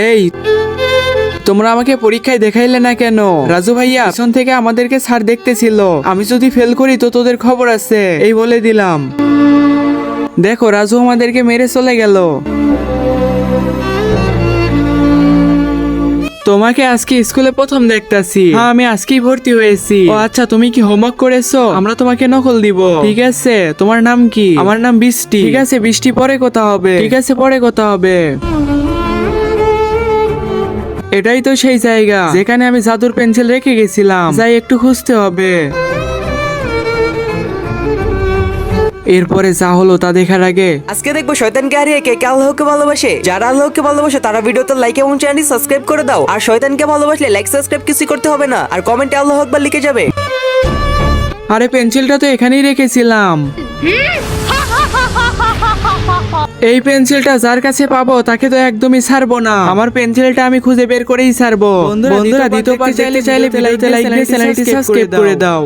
এই তোমরা আমাকে পরীক্ষায় দেখাইলে না কেন? রাজু ভাইয়া পিছন থেকে আমাদেরকে স্যার দেখতেছিল, আমি যদি ফেল করি তো তোদের খবর আছে, এই বলে দিলাম। দেখো রাজু আমাদেরকে মেরে চলে গেল। তোমাকে আজকে স্কুলে প্রথম দেখতাছি। হ্যাঁ, আমি আজকেই ভর্তি হয়েছি। ও আচ্ছা, তুমি কি হোমওয়ার্ক করেছো? আমরা তোমাকে নকল দিব। ঠিক আছে, তোমার নাম কি? আমার নাম বৃষ্টি। ঠিক আছে বৃষ্টি, পরে কথা হবে। ঠিক আছে, পরে কথা হবে। এটাই তো সেই জায়গা যেখানে আমি জাদুর পেন্সিল রেখে গেছিলাম। যাই একটু খুঁজতে হবে। এরপরে যা হলো তা দেখার আগে আজকে দেখবো শয়তানকে হারিয়ে কে আল্লাহকে ভালোবাসে। যারা আল্লাহকে ভালোবাসে তারা ভিডিওতে লাইক এবং চ্যানেলটি সাবস্ক্রাইব করে দাও। আর শয়তানকে ভালোবাসলে লাইক সাবস্ক্রাইব কিছু করতে হবে না, আর কমেন্টে আল্লাহু আকবার লিখে যাবে। আরে পেন্সিলটা তো এখানেই রেখেছিলাম। এই পেন্সিলটা যার কাছে পাবো তাকে তো একদমই ছাড়বো না। আমার পেন্সিলটা আমি খুঁজে বের করেই ছাড়বো। বন্ধুরা দ্বিতীয় পার্ট চাইলে ভিডিওতে লাইক দিয়ে চ্যানেলটি সাবস্ক্রাইব করে দাও।